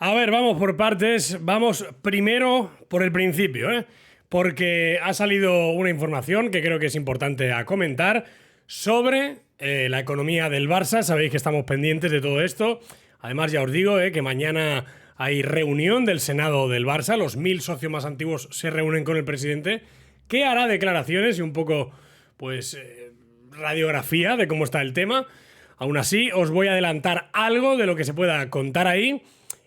A ver, vamos por partes. Vamos primero por el principio, porque ha salido una información que creo que es importante a comentar sobre la economía del Barça. Sabéis que estamos pendientes de todo esto. Además, ya os digo que mañana hay reunión del Senado del Barça. Los 1000 socios más antiguos se reúnen con el presidente, que hará declaraciones y un poco, pues, radiografía de cómo está el tema. Aún así, os voy a adelantar algo de lo que se pueda contar ahí.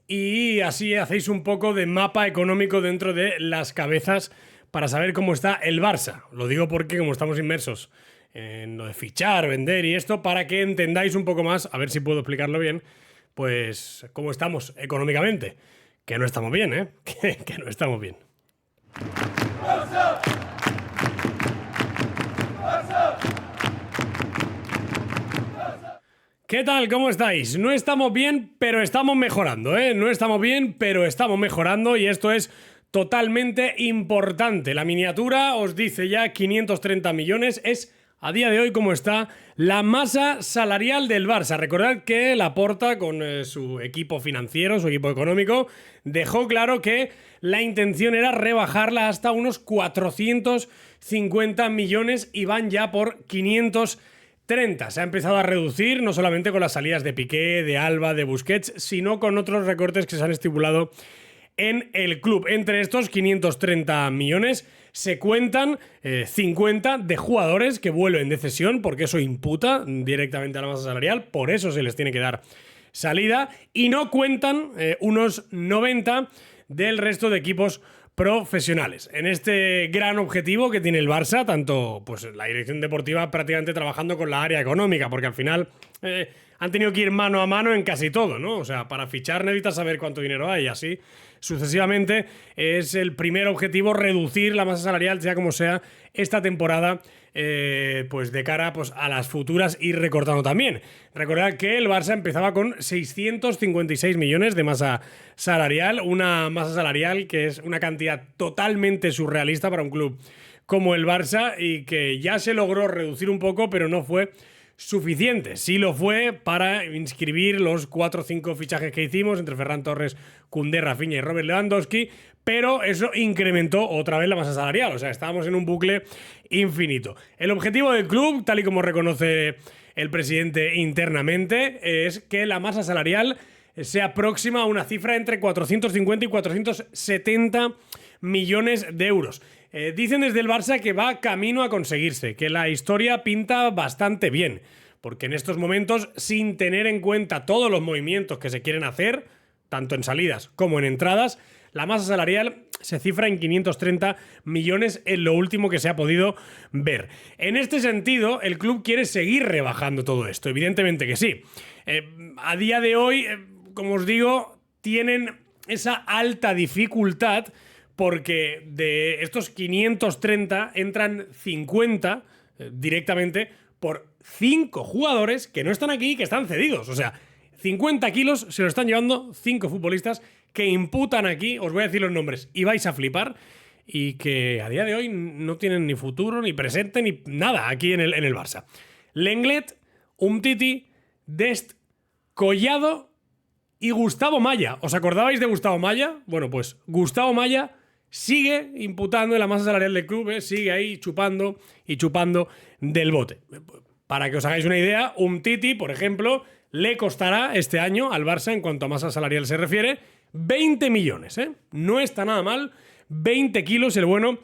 Y así hacéis un poco de mapa económico dentro de las cabezas para saber cómo está el Barça. Lo digo porque como estamos inmersos en lo de fichar, vender y esto, para que entendáis un poco más, a ver si puedo explicarlo bien, pues cómo estamos económicamente. Que no estamos bien, que no estamos bien. ¿Qué tal? ¿Cómo estáis? No estamos bien, pero estamos mejorando, No estamos bien, pero estamos mejorando y esto es totalmente importante. La miniatura os dice ya 530 millones, es a día de hoy como está la masa salarial del Barça. Recordad que Laporta, con su equipo financiero, su equipo económico, dejó claro que la intención era rebajarla hasta unos 450 millones y van ya por 530. Se ha empezado a reducir no solamente con las salidas de Piqué, de Alba, de Busquets, sino con otros recortes que se han estipulado en el club. Entre estos 530 millones se cuentan 50 de jugadores que vuelven de cesión, porque eso imputa directamente a la masa salarial, por eso se les tiene que dar salida, y no cuentan unos 90 del resto de equipos profesionales. En este gran objetivo que tiene el Barça, tanto pues la dirección deportiva prácticamente trabajando con la área económica, porque al final han tenido que ir mano a mano en casi todo, ¿no? O sea, para fichar necesitas saber cuánto dinero hay y así sucesivamente. Es el primer objetivo, reducir la masa salarial, sea como sea, esta temporada, pues de cara pues, a las futuras, ir recortando también. Recordad que el Barça empezaba con 656 millones de masa salarial, una masa salarial que es una cantidad totalmente surrealista para un club como el Barça y que ya se logró reducir un poco, pero no fue suficiente. Sí lo fue para inscribir los 4 o 5 fichajes que hicimos entre Ferran Torres, Koundé, Rafinha y Robert Lewandowski, pero eso incrementó otra vez la masa salarial. O sea, estábamos en un bucle infinito. El objetivo del club, tal y como reconoce el presidente internamente, es que la masa salarial sea próxima a una cifra entre 450 y 470 millones de euros. Dicen desde el Barça que va camino a conseguirse, que la historia pinta bastante bien, porque en estos momentos, sin tener en cuenta todos los movimientos que se quieren hacer, tanto en salidas como en entradas, la masa salarial se cifra en 530 millones en lo último que se ha podido ver. En este sentido, el club quiere seguir rebajando todo esto, evidentemente que sí. A día de hoy, como os digo, tienen esa alta dificultad porque de estos 530 entran 50 directamente por 5 jugadores que no están aquí y que están cedidos. O sea, 50 kilos se lo están llevando 5 futbolistas que imputan aquí, os voy a decir los nombres y vais a flipar, y que a día de hoy no tienen ni futuro, ni presente, ni nada aquí en el Barça. Lenglet, Umtiti, Dest, Collado y Gustavo Maya. ¿Os acordabais de Gustavo Maya? Bueno, pues Gustavo Maya sigue imputando en la masa salarial del club, sigue ahí chupando y chupando del bote. Para que os hagáis una idea, Umtiti, por ejemplo, le costará este año al Barça, en cuanto a masa salarial se refiere, 20 millones. No está nada mal, 20 kilos el bueno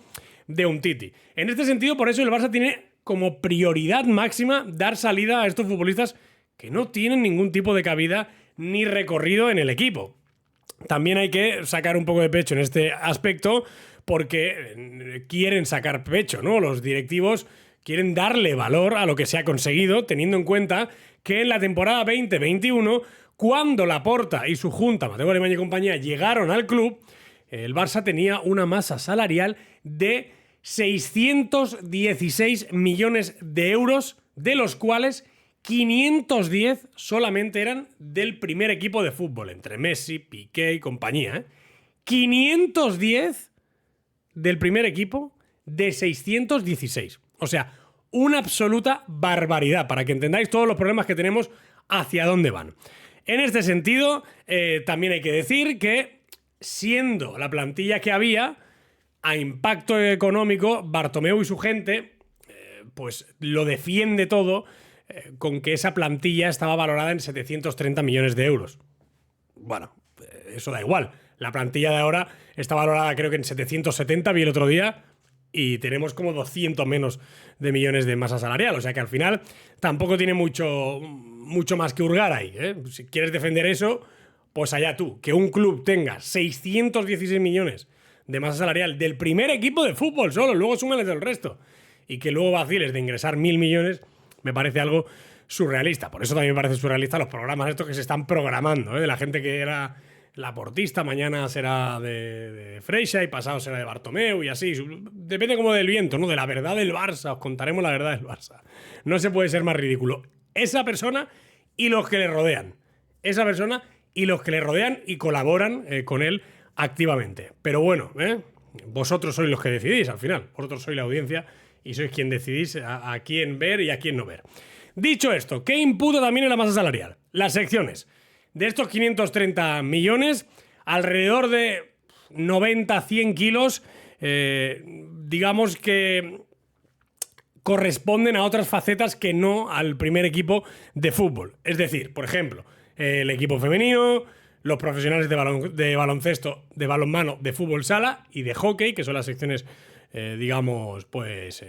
de Umtiti. En este sentido, por eso el Barça tiene como prioridad máxima dar salida a estos futbolistas que no tienen ningún tipo de cabida ni recorrido en el equipo. También hay que sacar un poco de pecho en este aspecto porque quieren sacar pecho, ¿no? Los directivos quieren darle valor a lo que se ha conseguido, teniendo en cuenta que en la temporada 2021, cuando Laporta y su junta, Mateu Alemany y compañía, llegaron al club, el Barça tenía una masa salarial de 616 millones de euros, de los cuales 510 solamente eran del primer equipo de fútbol, entre Messi, Piqué y compañía. 510 del primer equipo de 616. O sea, una absoluta barbaridad, para que entendáis todos los problemas que tenemos hacia dónde van. En este sentido, también hay que decir que, siendo la plantilla que había, a impacto económico, Bartomeu y su gente, pues lo defiende todo con que esa plantilla estaba valorada en 730 millones de euros. Bueno, eso da igual. La plantilla de ahora está valorada creo que en 770, vi el otro día, y tenemos como 200 menos de millones de masa salarial. O sea que al final tampoco tiene mucho más que hurgar ahí, ¿eh? Si quieres defender eso, pues allá tú. Que un club tenga 616 millones de masa salarial del primer equipo de fútbol solo, luego súmales del resto, y que luego vaciles de ingresar 1.000 millones, me parece algo surrealista. Por eso también me parece surrealista los programas estos que se están programando, ¿eh? De la gente que era laportista, mañana será de Freixa y pasado será de Bartomeu y así. Depende como del viento, ¿no? De la verdad del Barça. Os contaremos la verdad del Barça. No se puede ser más ridículo. Esa persona y los que le rodean. Esa persona y los que le rodean y colaboran con él activamente. Pero bueno, vosotros sois los que decidís al final. Vosotros sois la audiencia y sois quien decidís a quién ver y a quién no ver. Dicho esto, ¿qué imputa también en la masa salarial? Las secciones. De estos 530 millones, alrededor de 90-100 kilos, digamos que corresponden a otras facetas que no al primer equipo de fútbol. Es decir, por ejemplo, el equipo femenino, los profesionales de baloncesto, de balonmano, de fútbol sala y de hockey, que son las secciones, digamos, pues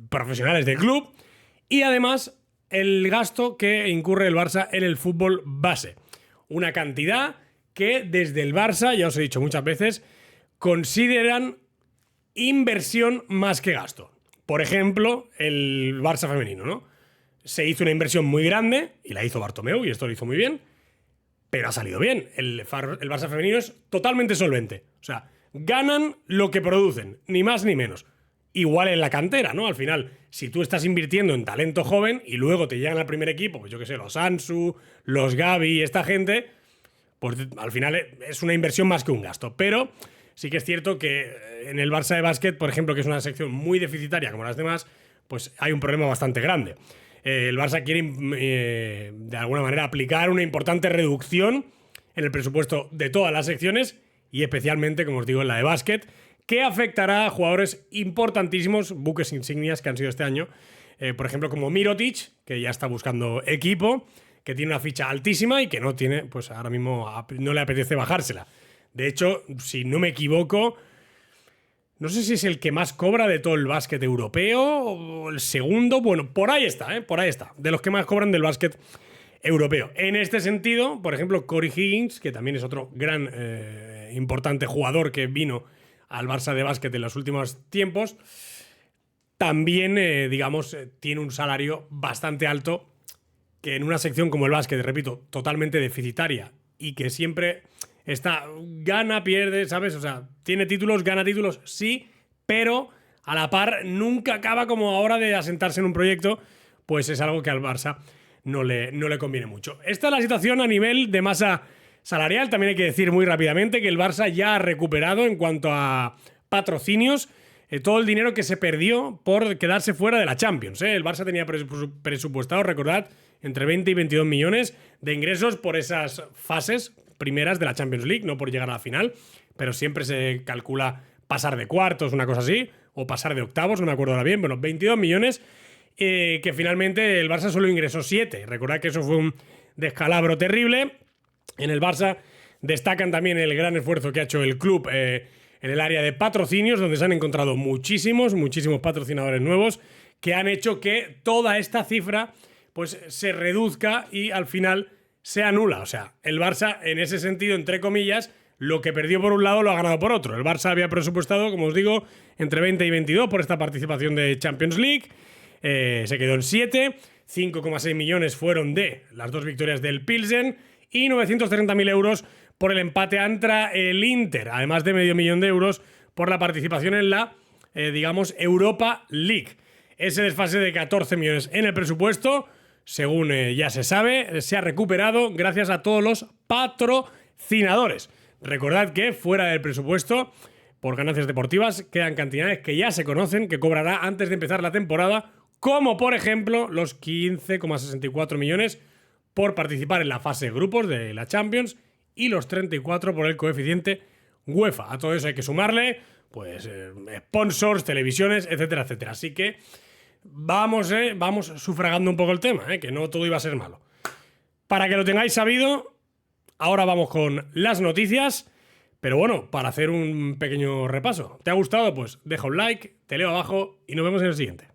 profesionales del club. Y además el gasto que incurre el Barça en el fútbol base. Una cantidad que desde el Barça, ya os he dicho muchas veces, consideran inversión más que gasto. Por ejemplo, el Barça femenino, ¿no? Se hizo una inversión muy grande y la hizo Bartomeu y esto lo hizo muy bien, pero ha salido bien. El Barça femenino es totalmente solvente. O sea, ganan lo que producen, ni más ni menos. Igual en la cantera, ¿no? Al final, si tú estás invirtiendo en talento joven y luego te llegan al primer equipo, pues yo qué sé, los Ansu, los Gavi, esta gente, pues al final es una inversión más que un gasto. Pero sí que es cierto que en el Barça de básquet, por ejemplo, que es una sección muy deficitaria como las demás, pues hay un problema bastante grande. El Barça quiere, de alguna manera, aplicar una importante reducción en el presupuesto de todas las secciones y especialmente, como os digo, en la de básquet, que afectará a jugadores importantísimos, buques insignias que han sido este año, por ejemplo, como Mirotic, que ya está buscando equipo, que tiene una ficha altísima y que no tiene, pues ahora mismo no le apetece bajársela. De hecho, si no me equivoco, no sé si es el que más cobra de todo el básquet europeo o el segundo. Bueno, por ahí está, por ahí está. De los que más cobran del básquet europeo. En este sentido, por ejemplo, Corey Higgins, que también es otro gran, importante jugador que vino al Barça de básquet en los últimos tiempos, también, digamos, tiene un salario bastante alto, que en una sección como el básquet, repito, totalmente deficitaria y que siempre está, gana, pierde, ¿sabes? O sea, tiene títulos, gana títulos, sí, pero a la par nunca acaba como ahora de asentarse en un proyecto, pues es algo que al Barça no le conviene mucho. Esta es la situación a nivel de masa salarial. También hay que decir muy rápidamente que el Barça ya ha recuperado en cuanto a patrocinios todo el dinero que se perdió por quedarse fuera de la Champions. El Barça tenía presupuestado, recordad, entre 20 y 22 millones de ingresos por esas fases primeras de la Champions League, no por llegar a la final, pero siempre se calcula pasar de cuartos, una cosa así, o pasar de octavos, no me acuerdo ahora bien. Bueno, 22 millones que finalmente el Barça solo ingresó 7. Recordad que eso fue un descalabro terrible. En el Barça destacan también el gran esfuerzo que ha hecho el club en el área de patrocinios, donde se han encontrado muchísimos patrocinadores nuevos que han hecho que toda esta cifra pues se reduzca y al final sea nula. O sea, el Barça, en ese sentido, entre comillas, lo que perdió por un lado lo ha ganado por otro. El Barça había presupuestado, como os digo, entre 20 y 22 por esta participación de Champions League. Se quedó en 7. 5,6 millones fueron de las 2 victorias del Pilsen y 930.000 euros por el empate contra el Inter, además de medio millón de euros por la participación en la, digamos, Europa League. Ese desfase de 14 millones en el presupuesto, según ya se sabe, se ha recuperado gracias a todos los patrocinadores. Recordad que fuera del presupuesto, por ganancias deportivas, quedan cantidades que ya se conocen, que cobrará antes de empezar la temporada, como por ejemplo los 15,64 millones por participar en la fase de grupos de la Champions y los 34 por el coeficiente UEFA. A todo eso hay que sumarle pues sponsors, televisiones, etcétera, etcétera. Así que vamos sufragando un poco el tema, que no todo iba a ser malo. Para que lo tengáis sabido, ahora vamos con las noticias. Pero bueno, para hacer un pequeño repaso. ¿Te ha gustado? Pues deja un like, te leo abajo y nos vemos en el siguiente.